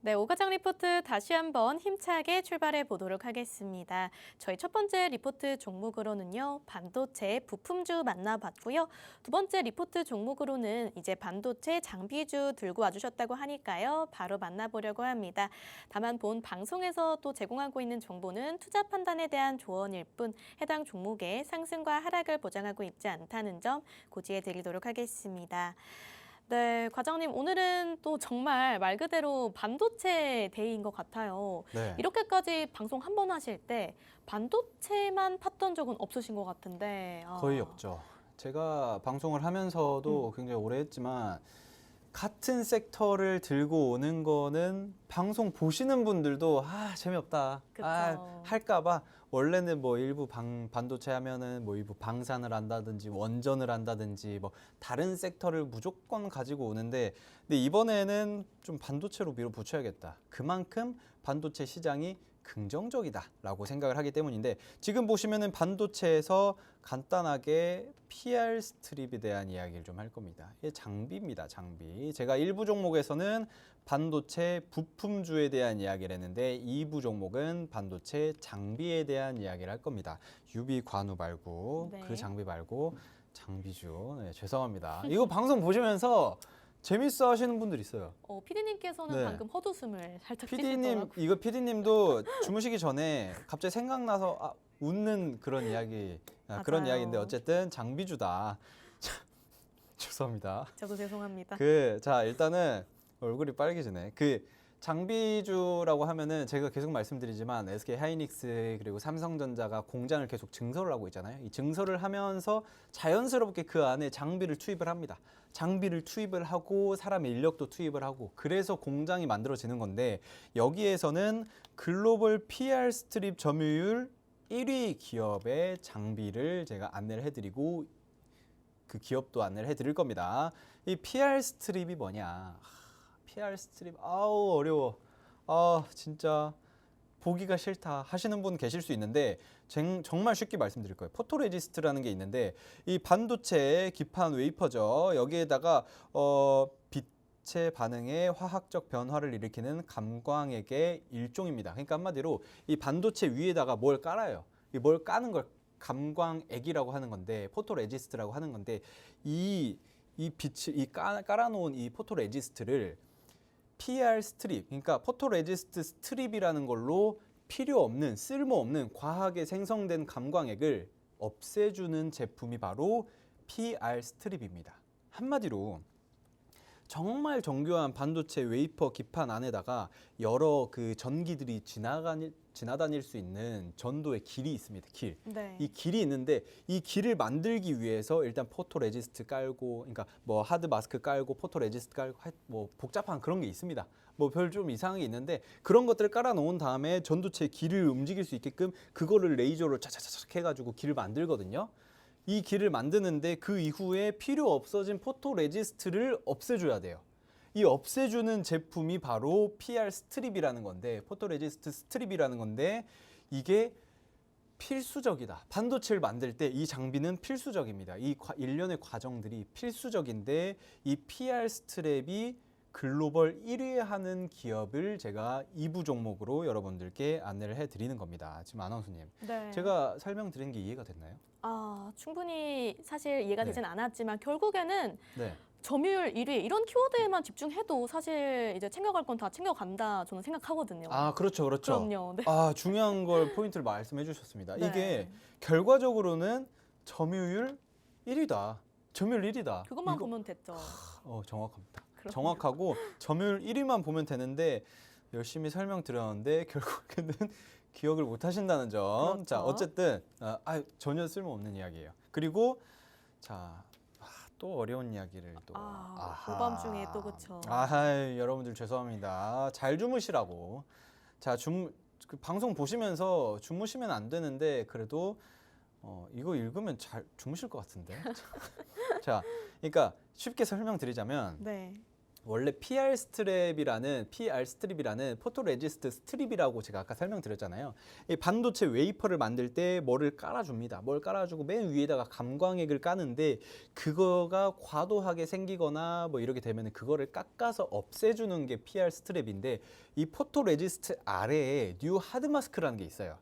네, 오과장 리포트 다시 한번 힘차게 출발해 보도록 하겠습니다. 저희 첫 번째 리포트 종목으로는요, 반도체 부품주 만나봤고요. 두 번째 리포트 종목으로는 이제 반도체 장비주 들고 와주셨다고 하니까요, 바로 만나보려고 합니다. 다만 본 방송에서 또 제공하고 있는 정보는 투자 판단에 대한 조언일 뿐 해당 종목의 상승과 하락을 보장하고 있지 않다는 점 고지해 드리도록 하겠습니다. 네, 과장님, 오늘은 또 정말 말 그대로 반도체 데이인 것 같아요. 네. 이렇게까지 방송 한 번 하실 때 반도체만 팠던 적은 없으신 것 같은데. 거의 없죠. 제가 방송을 하면서도 굉장히 오래 했지만 같은 섹터를 들고 오는 거는 방송 보시는 분들도 재미없다. 그쵸. 할까봐 원래는 뭐 일부 반도체 하면은 뭐 일부 방산을 한다든지 원전을 한다든지 뭐 다른 섹터를 무조건 가지고 오는데 근데 이번에는 좀 반도체로 밀어붙여야겠다. 그만큼 반도체 시장이 긍정적이다라고 생각을 하기 때문인데 지금 보시면은 반도체에서 간단하게 PR 스트립에 대한 이야기를 좀 할 겁니다. 이게 장비입니다, 장비. 제가 1부 종목에서는 반도체 부품주에 대한 이야기를 했는데 2부 종목은 반도체 장비에 대한 이야기를 할 겁니다. 유비 관우 말고 네. 그 장비 말고 장비주. 네, 죄송합니다. 이거 방송 보시면서 재밌어 하시는 분들 있어요. PD님께서는 네. 방금 헛웃음을 살짝 PD님, 치시더라고요. 이거 PD님도 주무시기 전에 갑자기 생각나서 웃는 그런 이야기, 그런 맞아요. 이야기인데 어쨌든 장비주다. 죄송합니다. 저도 죄송합니다. 자, 일단은 얼굴이 빨개지네. 장비주라고 하면은 제가 계속 말씀드리지만 SK 하이닉스 그리고 삼성전자가 공장을 계속 증설을 하고 있잖아요. 이 증설을 하면서 자연스럽게 그 안에 장비를 투입을 합니다. 장비를 투입을 하고 사람의 인력도 투입을 하고 그래서 공장이 만들어지는 건데 여기에서는 글로벌 PR 스트립 점유율 1위 기업의 장비를 제가 안내를 해드리고 그 기업도 안내를 해드릴 겁니다. 이 PR 스트립이 뭐냐? PR 스트립 어려워. 진짜 보기가 싫다 하시는 분 계실 수 있는데 정말 쉽게 말씀드릴 거예요. 포토레지스트라는 게 있는데 이 반도체 기판 웨이퍼죠. 여기에다가 빛의 반응에 화학적 변화를 일으키는 감광액의 일종입니다. 그러니까 한마디로 이 반도체 위에다가 뭘 깔아요. 이 뭘 까는 걸 감광액이라고 하는 건데 포토레지스트라고 하는 건데 이 빛을 깔아놓은 이 포토레지스트를 PR 스트립, 그러니까 포토레지스트 스트립이라는 걸로 필요 없는 쓸모없는 과하게 생성된 감광액을 없애주는 제품이 바로 PR 스트립입니다. 한마디로 정말 정교한 반도체 웨이퍼 기판 안에다가 여러 그 전기들이 지나다닐 수 있는 전도의 길이 있습니다. 네. 이 길이 있는데 이 길을 만들기 위해서 일단 포토레지스트 깔고, 그러니까 뭐 하드 마스크 깔고 포토레지스트 깔고 뭐 복잡한 그런 게 있습니다. 뭐 별 좀 이상한 게 있는데 그런 것들을 깔아 놓은 다음에 전도체의 길을 움직일 수 있게끔 그거를 레이저로 차차차차 해가지고 길을 만들거든요. 이 길을 만드는데 그 이후에 필요 없어진 포토레지스트를 없애줘야 돼요. 이 없애주는 제품이 바로 PR 스트립이라는 건데 포토레지스트 스트립이라는 건데 이게 필수적이다. 반도체를 만들 때 이 장비는 필수적입니다. 이 일련의 과정들이 필수적인데 이 PR 스트랩이 글로벌 1위 하는 기업을 제가 2부 종목으로 여러분들께 안내를 해드리는 겁니다. 지금 아나운서님, 네. 제가 설명드린 게 이해가 됐나요? 충분히 사실 이해가 네. 되진 않았지만 결국에는 네. 점유율 1위 이런 키워드에만 집중해도 사실 이제 챙겨갈 건 다 챙겨간다 저는 생각하거든요. 그렇죠, 그렇죠. 그럼요. 네. 중요한 걸 포인트를 말씀해 주셨습니다. 네. 이게 결과적으로는 점유율 1위다. 점유율 1위다. 그것만 보면 됐죠. 정확합니다. 그럼요. 정확하고 점유율 1위만 보면 되는데 열심히 설명드렸는데 결국에는 기억을 못 하신다는 점. 그렇죠. 자, 어쨌든 전혀 쓸모없는 이야기예요. 그리고 자, 또 어려운 이야기를 또. 오밤중에 또 그쵸. 여러분들 죄송합니다. 잘 주무시라고. 자, 그 방송 보시면서 주무시면 안 되는데 그래도 이거 읽으면 잘 주무실 것 같은데. 자, 그러니까 쉽게 설명드리자면 네. 원래 PR 스트립이라는 포토 레지스트 스트립이라고 제가 아까 설명드렸잖아요. 이 반도체 웨이퍼를 만들 때 뭐를 깔아줍니다. 뭘 깔아주고 맨 위에다가 감광액을 까는데 그거가 과도하게 생기거나 뭐 이렇게 되면 그거를 깎아서 없애주는 게 PR 스트랩인데 이 포토 레지스트 아래에 뉴 하드 마스크라는 게 있어요.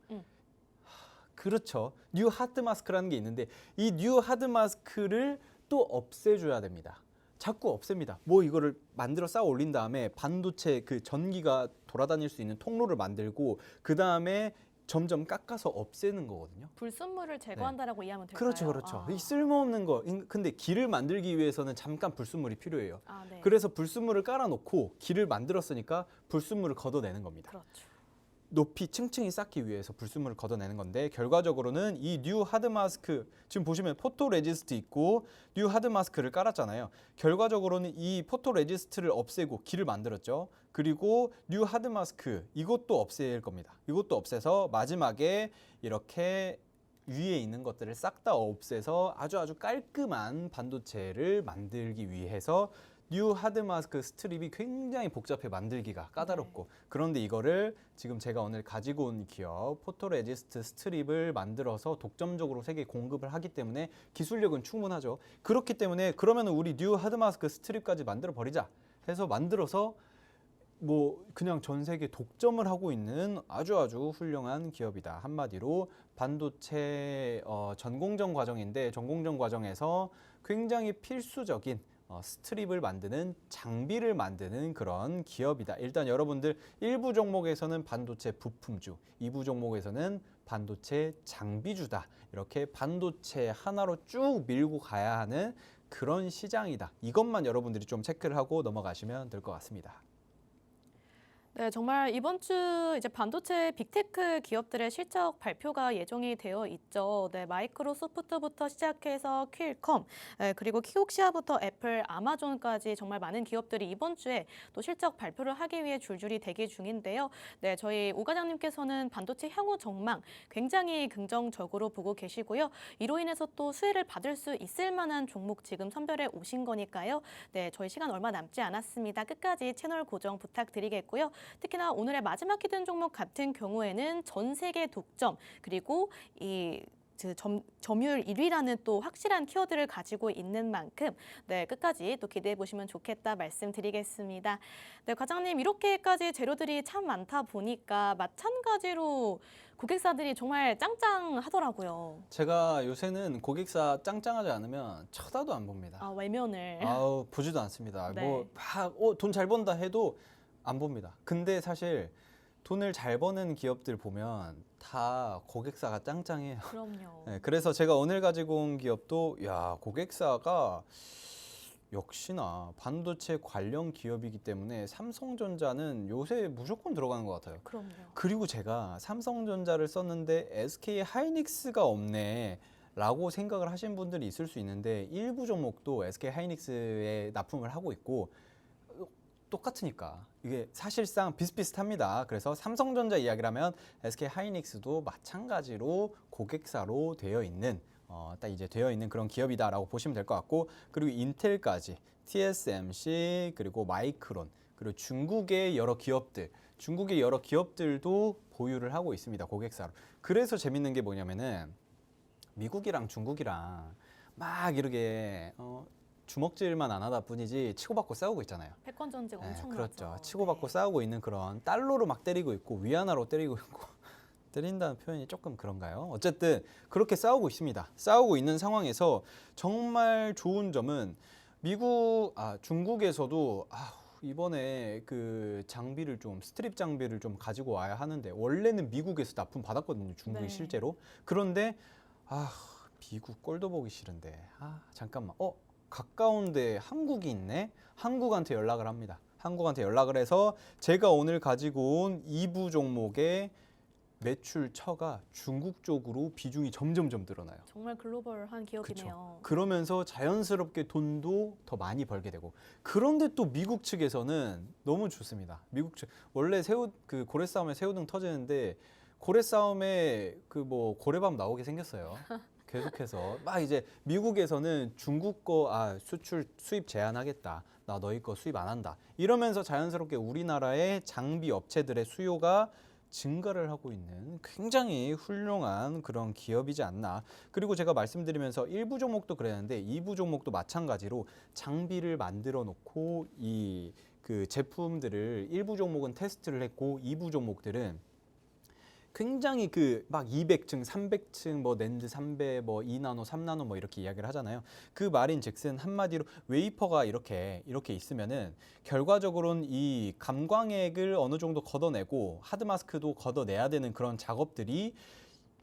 그렇죠. 뉴 하드 마스크라는 게 있는데 이 뉴 하드 마스크를 또 없애줘야 됩니다. 자꾸 없앱니다. 뭐 이거를 만들어 쌓아 올린 다음에 반도체 그 전기가 돌아다닐 수 있는 통로를 만들고 그 다음에 점점 깎아서 없애는 거거든요. 불순물을 제거한다라고 이해하면 될까요? 그렇죠, 그렇죠. 아. 이 쓸모없는 거. 근데 길을 만들기 위해서는 잠깐 불순물이 필요해요. 아, 네. 그래서 불순물을 깔아놓고 길을 만들었으니까 불순물을 걷어내는 겁니다. 그렇죠. 높이 층층이 쌓기 위해서 불순물을 걷어내는 건데 결과적으로는 이 뉴 하드 마스크 지금 보시면 포토 레지스트 있고 뉴 하드 마스크를 깔았잖아요. 결과적으로는 이 포토 레지스트를 없애고 길을 만들었죠. 그리고 뉴 하드 마스크 이것도 없앨 겁니다. 이것도 없애서 마지막에 이렇게 위에 있는 것들을 싹 다 없애서 아주 깔끔한 반도체를 만들기 위해서 뉴 하드 마스크 스트립이 굉장히 복잡해 만들기가 까다롭고 그런데 이거를 지금 제가 오늘 가지고 온 기업 포토 레지스트 스트립을 만들어서 독점적으로 세계에 공급을 하기 때문에 기술력은 충분하죠. 그렇기 때문에 그러면 우리 뉴 하드 마스크 스트립까지 만들어 버리자 해서 만들어서 뭐 그냥 전 세계 독점을 하고 있는 아주 훌륭한 기업이다. 한마디로 반도체 전공정 과정인데 전공정 과정에서 굉장히 필수적인 스트립을 만드는 장비를 만드는 그런 기업이다. 일단 여러분들 1부 종목에서는 반도체 부품주, 2부 종목에서는 반도체 장비주다. 이렇게 반도체 하나로 쭉 밀고 가야 하는 그런 시장이다. 이것만 여러분들이 좀 체크를 하고 넘어가시면 될 것 같습니다. 네, 정말 이번 주 이제 반도체 빅테크 기업들의 실적 발표가 예정이 되어 있죠. 네, 마이크로소프트부터 시작해서 퀼컴, 그리고 키옥시아부터 애플, 아마존까지 정말 많은 기업들이 이번 주에 또 실적 발표를 하기 위해 줄줄이 대기 중인데요. 네, 저희 오 과장님께서는 반도체 향후 전망 굉장히 긍정적으로 보고 계시고요. 이로 인해서 또 수혜를 받을 수 있을 만한 종목 지금 선별해 오신 거니까요. 네, 저희 시간 얼마 남지 않았습니다. 끝까지 채널 고정 부탁드리겠고요. 특히나 오늘의 마지막 히든 종목 같은 경우에는 전 세계 독점 그리고 이 점유율 1위라는 또 확실한 키워드를 가지고 있는 만큼 네, 끝까지 또 기대해 보시면 좋겠다 말씀드리겠습니다. 네, 과장님 이렇게까지 재료들이 참 많다 보니까 마찬가지로 고객사들이 정말 짱짱하더라고요. 제가 요새는 고객사 짱짱하지 않으면 쳐다도 안 봅니다. 아, 외면을. 아우 보지도 않습니다. 네. 뭐 막 돈 잘 번다 해도 안 봅니다. 근데 사실 돈을 잘 버는 기업들 보면 다 고객사가 짱짱해요. 그럼요. 네, 그래서 제가 오늘 가지고 온 기업도 야 고객사가 역시나 반도체 관련 기업이기 때문에 삼성전자는 요새 무조건 들어가는 것 같아요. 그럼요. 그리고 제가 삼성전자를 썼는데 SK 하이닉스가 없네 라고 생각을 하신 분들이 있을 수 있는데 일부 종목도 SK 하이닉스에 납품을 하고 있고 똑같으니까 이게 사실상 비슷비슷합니다. 그래서 삼성전자 이야기라면 SK 하이닉스도 마찬가지로 고객사로 되어 있는 딱 이제 되어 있는 그런 기업이다라고 보시면 될 것 같고 그리고 인텔까지 TSMC 그리고 마이크론 그리고 중국의 여러 기업들도 보유를 하고 있습니다. 고객사로. 그래서 재밌는 게 뭐냐면은 미국이랑 중국이랑 막 이렇게 주먹질만 안 하다 뿐이지 치고받고 싸우고 있잖아요. 패권 전쟁 네, 엄청나죠. 그렇죠. 치고받고 네. 싸우고 있는 그런 달러로 막 때리고 있고 위안화로 때리고 있고 때린다는 표현이 조금 그런가요? 어쨌든 그렇게 싸우고 있습니다. 싸우고 있는 상황에서 정말 좋은 점은 중국에서도 이번에 그 스트립 장비를 좀 가지고 와야 하는데 원래는 미국에서 납품 받았거든요. 중국이 네. 실제로. 그런데 미국 꼴도 보기 싫은데 잠깐만 가까운데 한국이 있네. 한국한테 연락을 합니다. 한국한테 연락을 해서 제가 오늘 가지고 온 2부 종목의 매출처가 중국 쪽으로 비중이 점점점 늘어나요. 정말 글로벌한 기업이네요. 그러면서 자연스럽게 돈도 더 많이 벌게 되고 그런데 또 미국 측에서는 너무 좋습니다. 미국 측 원래 고래 싸움에 새우등 터지는데 고래 싸움에 고래밥 나오게 생겼어요. 계속해서 막 이제 미국에서는 중국 거 수출 수입 제한하겠다. 나 너희 거 수입 안 한다. 이러면서 자연스럽게 우리나라의 장비 업체들의 수요가 증가를 하고 있는 굉장히 훌륭한 그런 기업이지 않나. 그리고 제가 말씀드리면서 1부 종목도 그랬는데 2부 종목도 마찬가지로 장비를 만들어 놓고 이 그 제품들을 1부 종목은 테스트를 했고 2부 종목들은 굉장히 그 막 200층, 300층 뭐 낸드 3배, 뭐 2나노, 3나노 뭐 이렇게 이야기를 하잖아요. 그 말인즉슨 한마디로 웨이퍼가 이렇게 있으면은 결과적으로는 이 감광액을 어느 정도 걷어내고 하드 마스크도 걷어내야 되는 그런 작업들이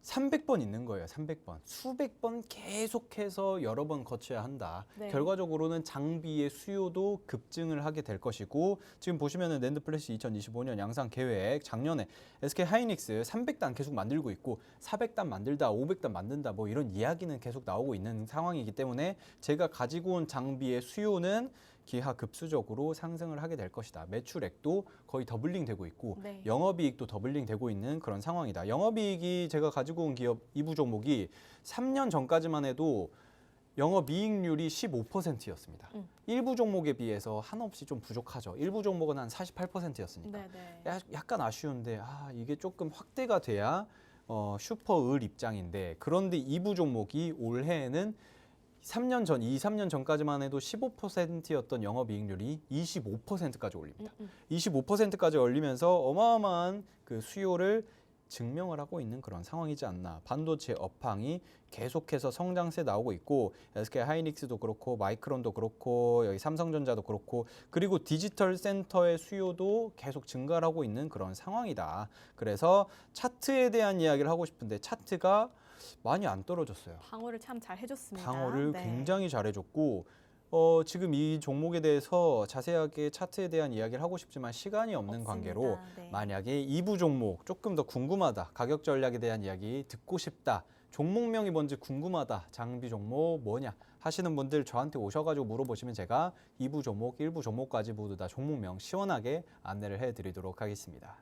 300번 있는 거예요. 300번. 수백 번 계속해서 여러 번 거쳐야 한다. 네. 결과적으로는 장비의 수요도 급증을 하게 될 것이고 지금 보시면은 낸드 플래시 2025년 양산 계획 작년에 SK 하이닉스 300단 계속 만들고 있고 400단 만들다 500단 만든다 뭐 이런 이야기는 계속 나오고 있는 상황이기 때문에 제가 가지고 온 장비의 수요는 기하급수적으로 상승을 하게 될 것이다. 매출액도 거의 더블링 되고 있고 네. 영업이익도 더블링 되고 있는 그런 상황이다. 영업이익이 제가 가지고 온 기업 2부 종목이 3년 전까지만 해도 영업이익률이 15%였습니다. 1부 종목에 비해서 한없이 좀 부족하죠. 1부 종목은 한 48%였으니까. 네네. 약간 아쉬운데 이게 조금 확대가 돼야 슈퍼을 입장인데 그런데 2부 종목이 올해에는 3년 전까지만 해도 15%였던 영업이익률이 25%까지 올립니다. 25%까지 올리면서 어마어마한 그 수요를 증명을 하고 있는 그런 상황이지 않나. 반도체 업황이 계속해서 성장세 나오고 있고 SK 하이닉스도 그렇고 마이크론도 그렇고 여기 삼성전자도 그렇고 그리고 디지털 센터의 수요도 계속 증가를 하고 있는 그런 상황이다. 그래서 차트에 대한 이야기를 하고 싶은데 차트가 많이 안 떨어졌어요. 방어를 참 잘 해줬습니다. 방어를 네. 굉장히 잘해줬고 지금 이 종목에 대해서 자세하게 차트에 대한 이야기를 하고 싶지만 시간이 없는 없습니다. 관계로 네. 만약에 2부 종목 조금 더 궁금하다. 가격 전략에 대한 이야기 듣고 싶다. 종목명이 뭔지 궁금하다. 장비 종목 뭐냐 하시는 분들 저한테 오셔가지고 물어보시면 제가 2부 종목, 1부 종목까지 모두 다 종목명 시원하게 안내를 해드리도록 하겠습니다.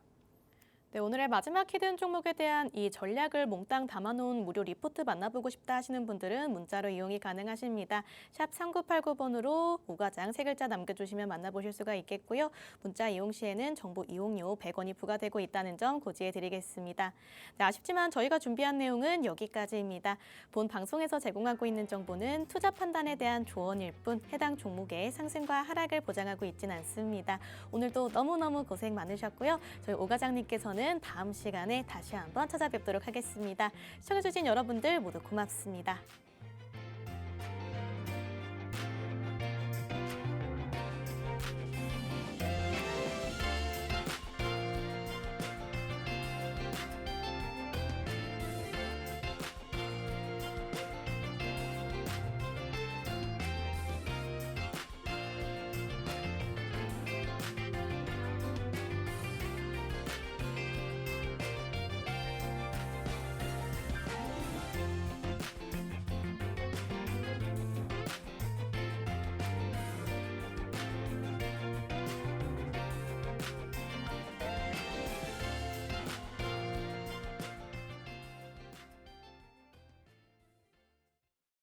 네, 오늘의 마지막 히든 종목에 대한 이 전략을 몽땅 담아놓은 무료 리포트 만나보고 싶다 하시는 분들은 문자로 이용이 가능하십니다. 샵 3989번으로 오과장 3글자 남겨주시면 만나보실 수가 있겠고요. 문자 이용 시에는 정보 이용료 100원이 부과되고 있다는 점 고지해드리겠습니다. 네, 아쉽지만 저희가 준비한 내용은 여기까지입니다. 본 방송에서 제공하고 있는 정보는 투자 판단에 대한 조언일 뿐 해당 종목의 상승과 하락을 보장하고 있진 않습니다. 오늘도 너무너무 고생 많으셨고요. 저희 오과장님께서는 다음 시간에 다시 한번 찾아뵙도록 하겠습니다. 시청해주신 여러분들 모두 고맙습니다.